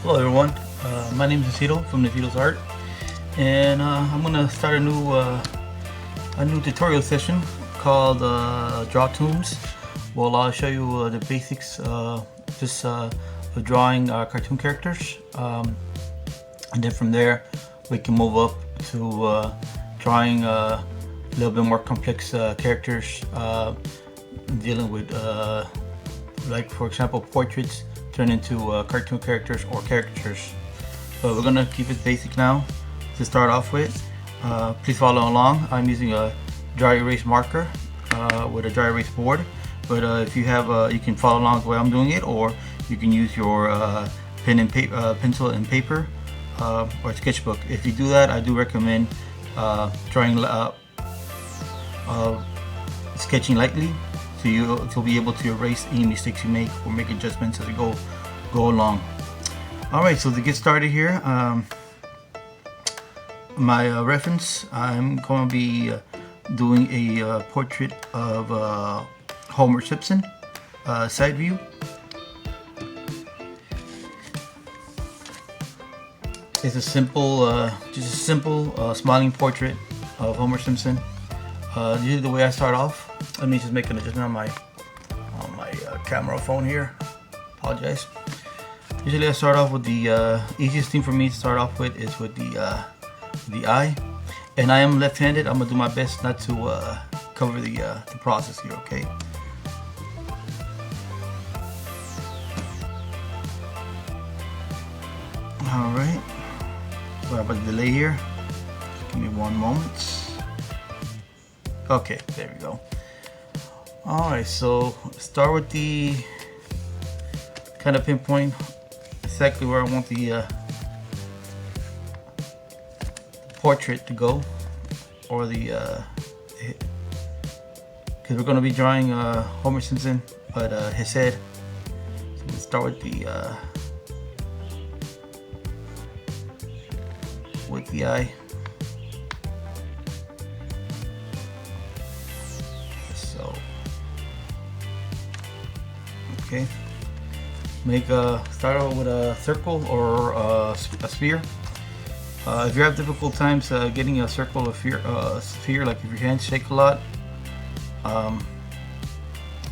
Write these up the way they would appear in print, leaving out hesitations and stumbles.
Hello everyone, my name is Nacito from Nacito's Art, and I'm gonna start a new tutorial session called Draw Toons. Well, I'll show you the basics just of drawing cartoon characters, and then from there we can move up to drawing a little bit more complex characters, dealing with like, for example, portraits turn into cartoon characters or caricatures. But we're gonna keep it basic now to start off with. Please follow along. I'm using a dry erase marker with a dry erase board, but if you have you can follow along the way I'm doing it, or you can use your pen and paper, pencil and paper, or sketchbook. If you do that, I do recommend drawing sketching lightly, so you'll be able to erase any mistakes you make or make adjustments as you go along. Alright, so to get started here, my reference, I'm going to be doing a portrait of Homer Simpson, side view. It's a simple, just a simple smiling portrait of Homer Simpson. Usually the way I start off, let me just make an adjustment on my camera phone here. Apologize. Usually I start off with the easiest thing for me to start off with is with the eye, and I am left-handed. I'm gonna do my best not to cover the process here. Okay. All right. Sorry about the delay here. Just give me one moment. Okay, there we go. Alright, so start with the kind of pinpoint exactly where I want the portrait to go, or the because we're going to be drawing Homer Simpson, but his head. So we'll start with the eye. Okay, start out with a circle or a sphere. If you have difficult times getting a circle or sphere, like if your hands shake a lot, and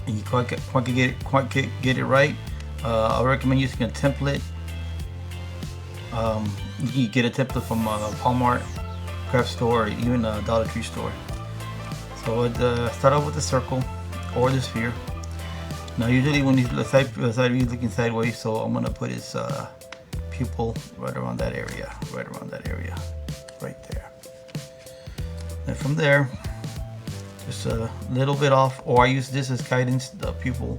you quite get it right, I recommend using a template. You can get a template from Walmart, craft store, or even a Dollar Tree store. So I'd start out with the circle or the sphere. Now usually when he's side view looking sideways, so I'm gonna put his pupil right around that area, right there. And from there, just a little bit off, or I use this as guidance, the pupil.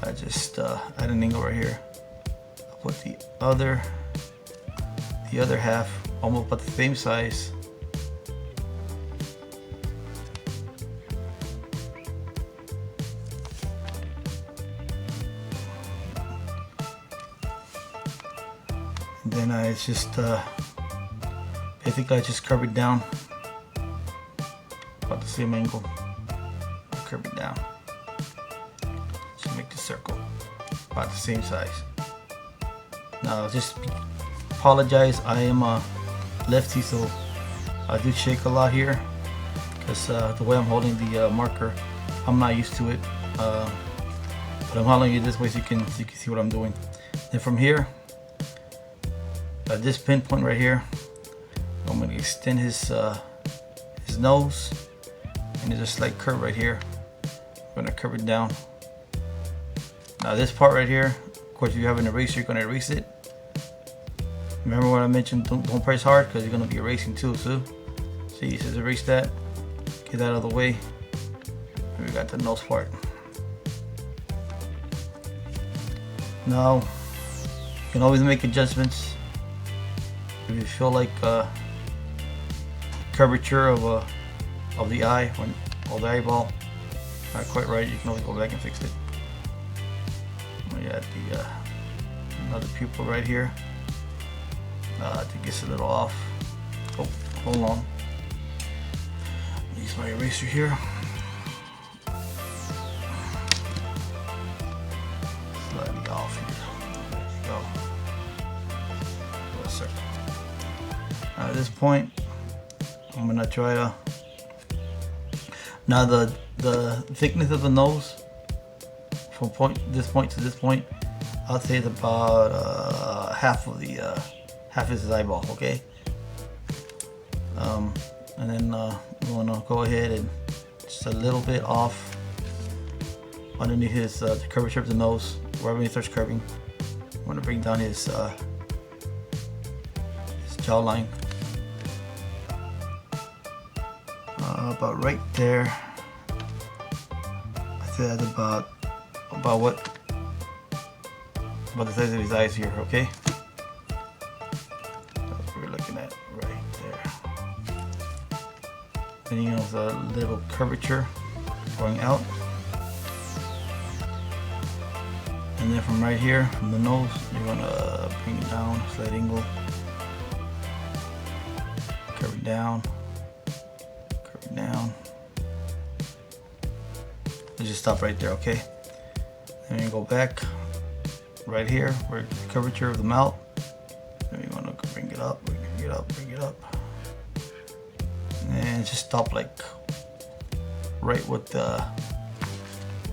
I just add an angle right here. I'll put the other half almost about the same size. Then I just basically I just curve it down about the same angle. Curve it down to make the circle about the same size. Now just apologize, I am a lefty, so I do shake a lot here because the way I'm holding the marker, I'm not used to it. But I'm holding it this way so you can see what I'm doing. Then from here, this pinpoint right here, I'm going to extend his nose, and there's a slight curve right here. I'm going to curve it down. Now this part right here, of course, if you have an eraser, you're going to erase it. Remember what I mentioned, don't press hard because you're going to be erasing too. So see, it says erase that, get that out of the way, and we got the nose part. Now you can always make adjustments. If you feel like curvature of the eye or the eyeball not quite right, you can always go back and fix it. We got the another pupil right here. To get a little off. Oh, hold on. Use my eraser here. Slightly off here. There you go. At this point, I'm gonna try to. Now the thickness of the nose from this point to this point, I'll say it's about half his eyeball. Okay. And then I'm gonna go ahead and just a little bit off underneath his the curvature of the nose, wherever he starts curving. I'm gonna bring down his jawline. About right there. I say that's about the size of his eyes here. Okay. That's what we're looking at right there. Then you have a little curvature going out. And then from right here, from the nose, you're gonna bring it down, slight angle, curve it down, and just stop right there, okay? Then you go back right here, where the curvature of the mouth. Then you're gonna bring it up, bring it up, and just stop like right with the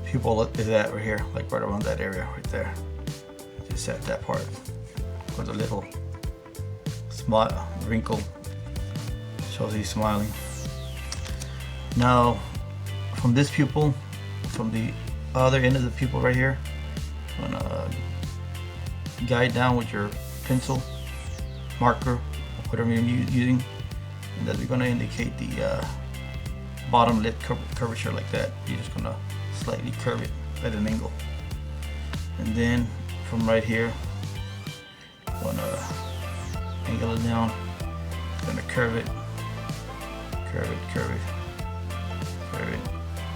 pupil is at right here, like right around that area right there. Just at that part with a little smile wrinkle shows he's smiling. Now from this pupil, from the other end of the pupil right here, I'm gonna guide down with your pencil, marker, whatever you're using, and then we're gonna indicate the bottom lip curvature like that. You're just gonna slightly curve it at an angle, and then from right here, I'm gonna angle it down. I'm gonna curve it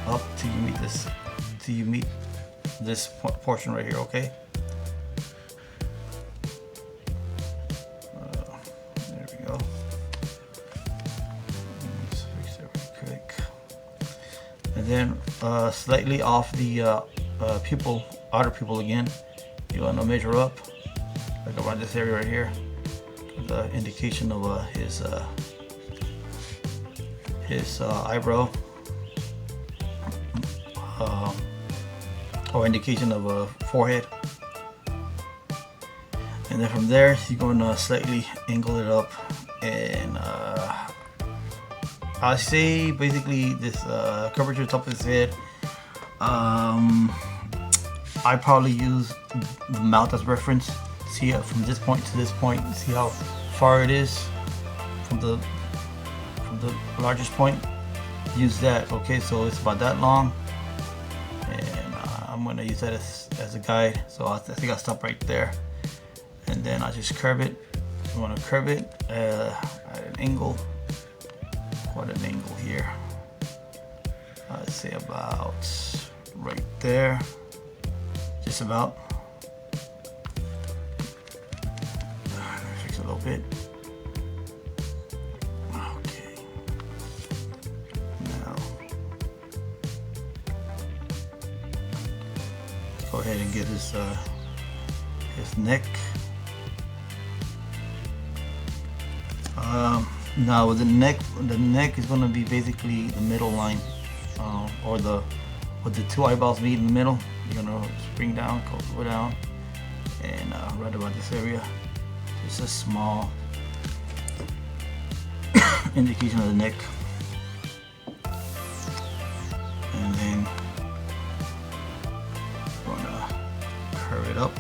up till you meet this portion right here. Okay. There we go. Let's fix it real quick. And then slightly off the pupil, outer pupil again, you want to measure up, like around this area right here, the indication of his eyebrow, or indication of a forehead. And then from there, you're going to slightly angle it up, and I say basically this curvature top of his head. I probably use the mouth as reference. See it from this point to this point. See how far it is from the largest point. Use that. Okay, so it's about that long, and I'm gonna use that as a guide. So I think I'll stop right there, and then I just curve it. I want to curve it at an angle. Quite an angle here. I'd say about right there, just about. Let me fix it a little bit. Okay. Now, let's go ahead and get his neck. Now with the neck is going to be basically the middle line, or with the two eyeballs meet in the middle. You're going to spring down, go down, and right about this area, just a small indication of the neck, and then I'm going to curve it up.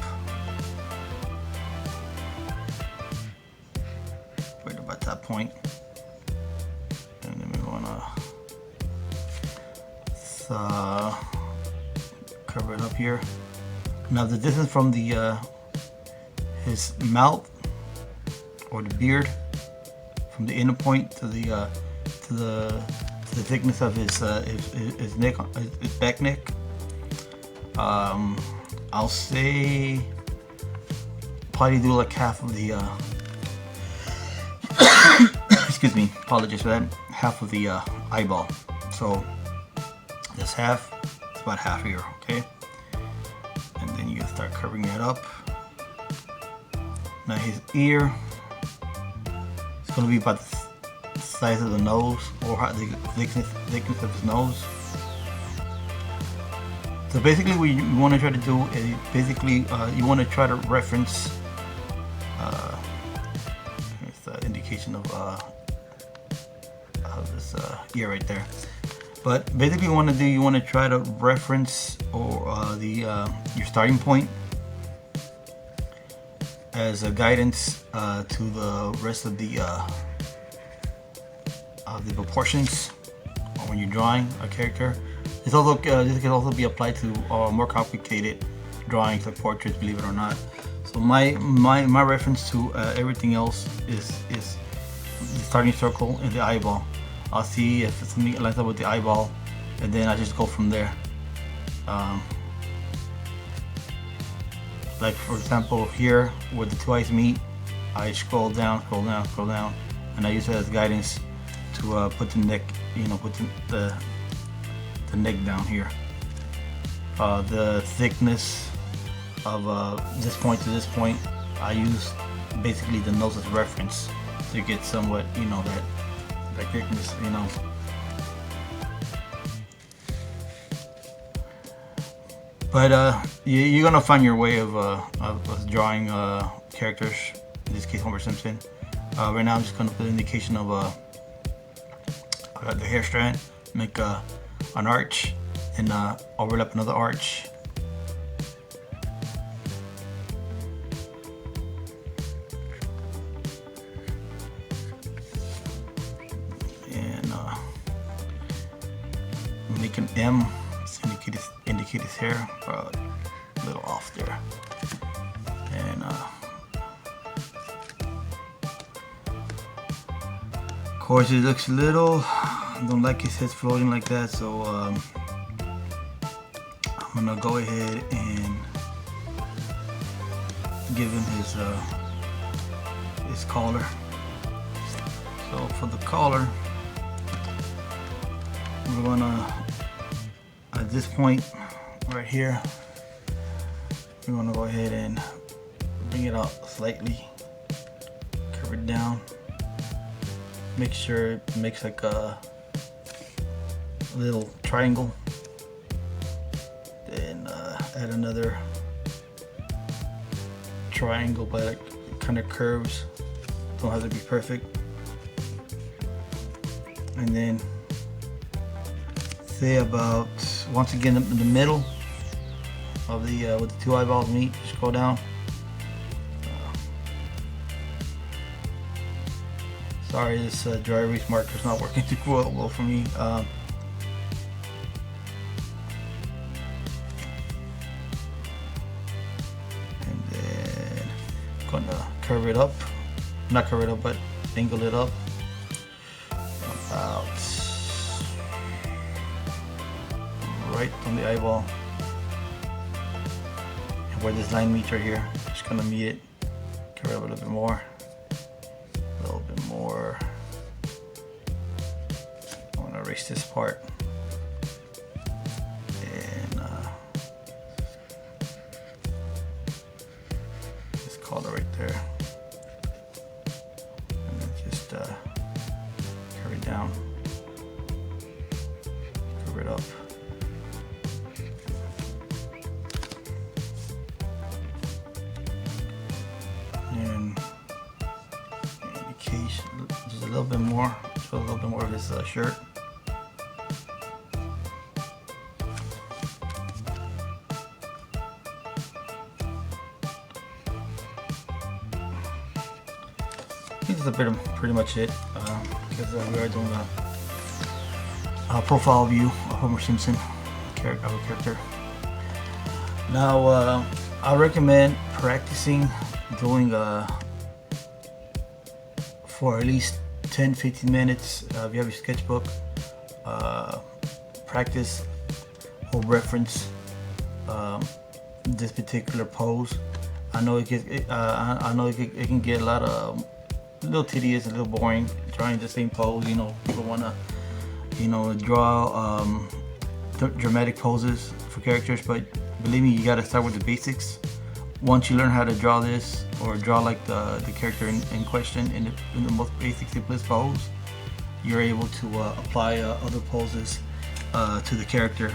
Right about that point, and then we're gonna cover it up here. Now the distance from the his mouth or the beard, from the inner point to the thickness of his neck, his back neck, I'll say probably do like half of the excuse me, apologies for that, half of the eyeball. So this half, it's about half here, okay? And then you start curving it up. Now his ear, It's going to be about the size of the nose, or the thickness of his nose. So basically what you want to try to do is basically you want to try to reference here's the indication of this ear right there. But basically you want to try to reference or your starting point as a guidance to the rest of the proportions when you're drawing a character. This can also be applied to more complicated drawings like portraits, believe it or not. So my reference to everything else is the starting circle and the eyeball. I'll see if something lines up with the eyeball, and then I just go from there. Like for example here where the two eyes meet, I scroll down, and I use it as guidance to put the neck, put the neck down here. The thickness of this point to this point, I use basically the nose as reference to get somewhat, that thickness, But you're gonna find your way of drawing characters. In this case, Homer Simpson. Right now, I'm just gonna put an indication of the hair strand, make an arch, and overlap another arch. And make an M to indicate his hair, a little off there. And of course, it looks a little. I don't like his head floating like that, so I'm gonna go ahead and give him his collar. So for the collar, we're gonna, at this point right here, we're gonna go ahead and bring it out slightly, curve it down, make sure it makes like a little triangle, then add another triangle, but it kind of curves, don't have to be perfect. And then say about, once again, in the middle of the where the two eyeballs meet, just go down. Sorry, this dry erase marker is not working too well for me. And then I'm gonna curve it up, not curve it up, but angle it up about right on the eyeball, and where this line meets right here, just gonna meet it, curve it up a little bit more, I'm gonna erase this part, and this collar right there, and then just curve it down, curve it up. And indication, just a little bit more, show a little bit more of his shirt. I think that's pretty much it, because we are doing a profile view of Homer Simpson, character. Now, I recommend practicing doing for at least 10-15 minutes. If you have your sketchbook, practice or reference this particular pose. I know it can get a little tedious, a little boring trying the same pose. People want to draw dramatic poses for characters, but believe me, you got to start with the basics, once you learn how to draw this, or draw like the character in question in the most basic, simplest pose, you're able to apply other poses to the character.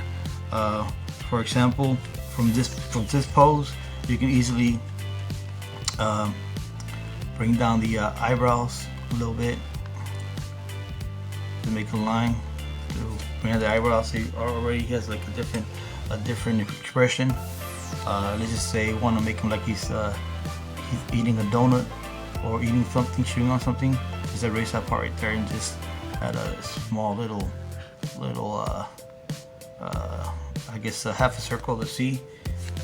For example, from this pose, you can easily bring down the eyebrows a little bit to make a line. To bring down the eyebrows, so he already has like a different expression. Let's just say want to make him like he's eating a donut or eating something, chewing on something. Just erase that part right there and just add a small little I guess half a circle to see,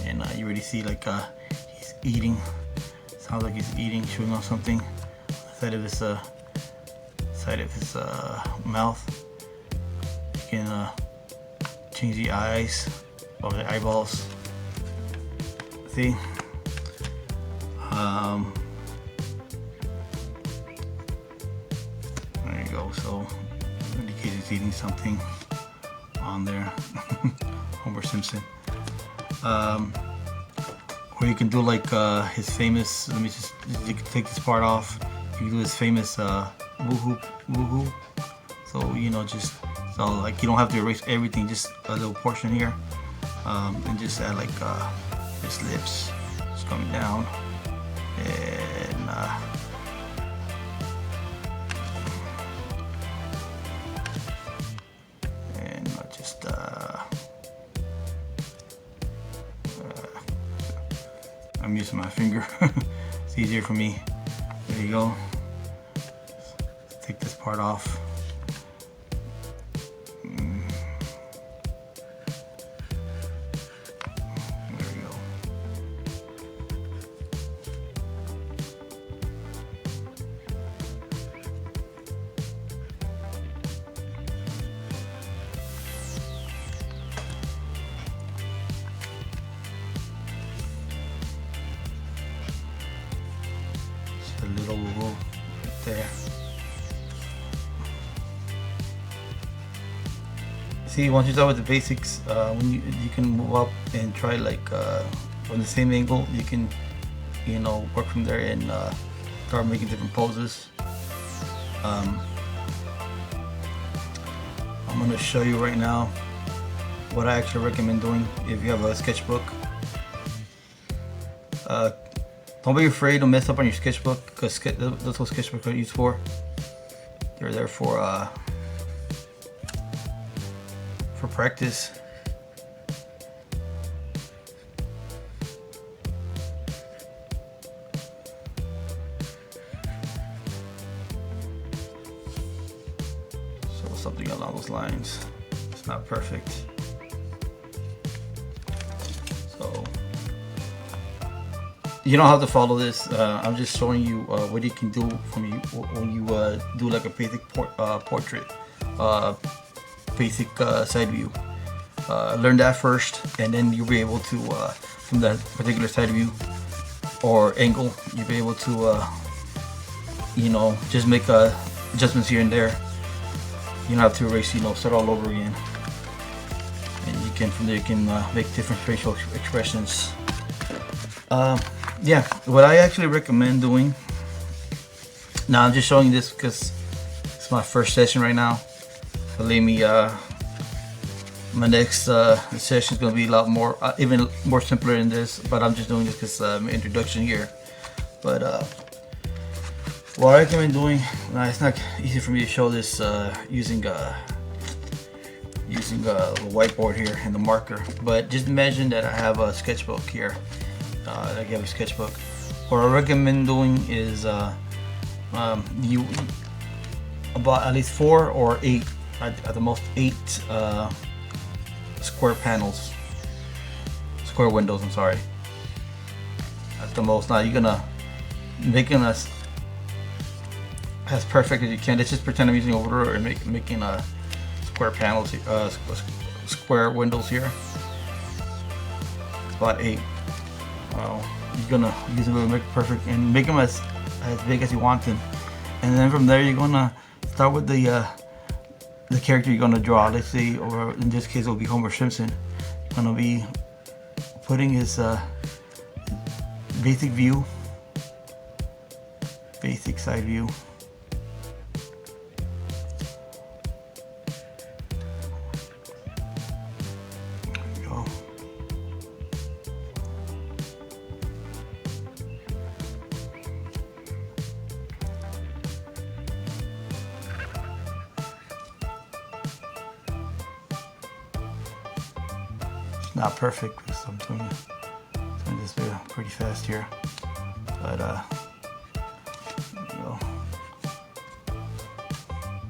and you already see like he's eating. Sounds like he's eating, chewing on something. Side of his mouth. You can change the eyes or the eyeballs. See? There you go. So indicate he's eating something on there. Homer Simpson. Or you can do like his famous. Let me just. You can take this part off. You can do his famous woohoo. So you know, just so like you don't have to erase everything. Just a little portion here, and just add like his lips just coming down, and just I'm using my finger. It's easier for me. There you go. Let's take this part off. There we go. A little woo right there. See, once you're done with the basics, when you can move up and try like from the same angle, you can, you know, work from there and start making different poses. I'm gonna show you right now what I actually recommend doing if you have a sketchbook. Don't be afraid to mess up on your sketchbook, because that's what sketchbooks are used for. They're there for practice. So something along those lines. It's not perfect. So you don't have to follow this. I'm just showing you what you can do when you do like a basic portrait, basic side view. Learn that first, and then you'll be able to, from that particular side view or angle, you'll be able to, you know, just make adjustments here and there. You don't have to erase, you know, start all over again. And you can, from there, you can make different facial expressions. Yeah, what I actually recommend doing, now I'm just showing you this because it's my first session right now. Believe me, my next session is going to be a lot more, even more simpler than this, but I'm just doing this because my introduction here. But what I recommend doing, now it's not easy for me to show this using a whiteboard here and the marker, but just imagine that I have a sketchbook here. I have a sketchbook. What I recommend doing is you about at least 4 or 8, at the most 8 square panels, square windows. I'm sorry. At the most. Now you're gonna making us as perfect as you can. Let's just pretend I'm using over and making square panels, square windows here. It's about 8. You're gonna use it to make it perfect and make them as big as you want them, and then from there you're gonna start with the character you're gonna draw. Let's say, or in this case, it'll be Homer Simpson. You're gonna be putting his basic view, basic side view. There we go. It's not perfect because I'm doing this video pretty fast here, but there we go.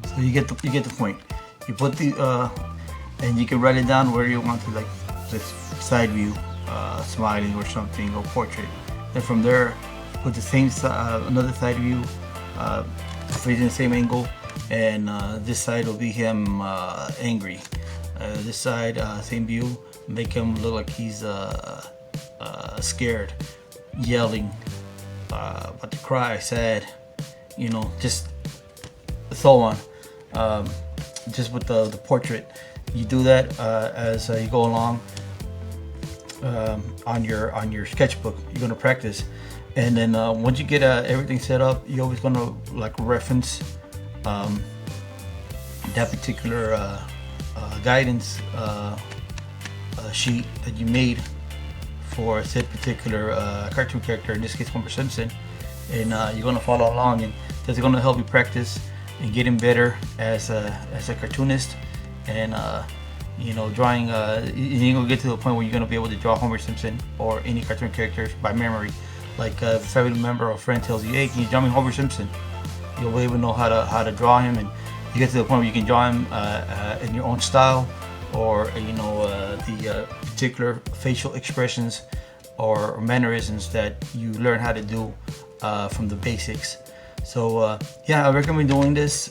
So you get the point. You put the and you can write it down where you want to, like this side view, smiley or something, or portrait. Then from there, put the same another side view, facing the same angle, and this side will be him angry. This side, same view, make him look like he's scared, yelling, about to cry, sad, you know, just so on. Just with the portrait, you do that as you go along on your sketchbook. You're gonna practice, and then once you get everything set up, you're always gonna like reference that particular guidance sheet that you made for said particular cartoon character, in this case Homer Simpson, and you're gonna follow along, and that's gonna help you practice and getting better as a cartoonist, and you know, drawing. You're gonna get to the point where you're gonna be able to draw Homer Simpson or any cartoon characters by memory. Like if a family member or friend tells you, "Hey, can you draw me Homer Simpson?" You'll be able to know how to draw him, and you get to the point where you can draw him in your own style, or you know, the particular facial expressions or mannerisms that you learn how to do from the basics. So yeah, I recommend doing this.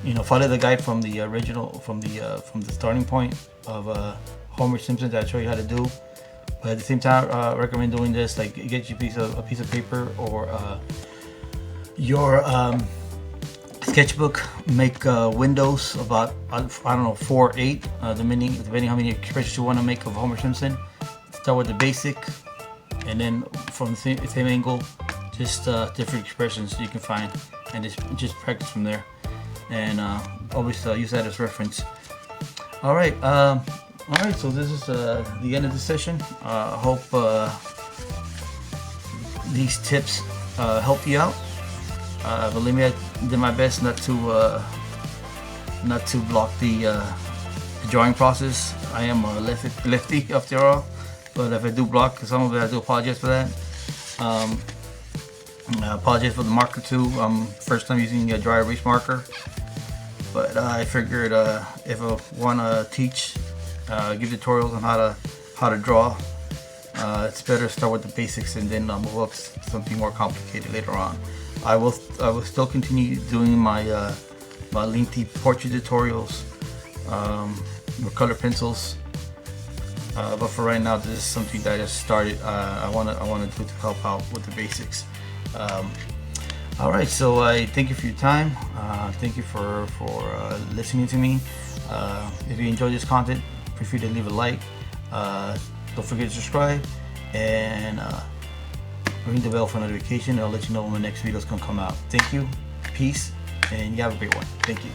You know, follow the guide from the original, from the starting point of Homer Simpson that I show you how to do. But at the same time, I recommend doing this. Like, get you a piece of paper or your sketchbook. Make windows about I don't know, 4 or 8, depending how many expressions you want to make of Homer Simpson. Start with the basic, and then from the same angle, just different expressions you can find, and just practice from there, and always use that as reference. All right, so this is the end of the session. I hope these tips help you out. Believe me, I did my best not to block the drawing process. I am a lefty after all, but if I do block some of it, I do apologize for that. I apologize for the marker too. First time using a dry erase marker, but I figured if I want to teach, give tutorials on how to draw, it's better to start with the basics and then move up to something more complicated later on. I will still continue doing my lengthy portrait tutorials with color pencils, but for right now, this is something that I just started. I want to do to help out with the basics. All right, so I thank you for your time. Thank you for listening to me. If you enjoyed this content, feel free to leave a like. Don't forget to subscribe, and ring the bell for notification. I'll let you know when my next videos can come out. Thank you, peace, and you have a great one. Thank you.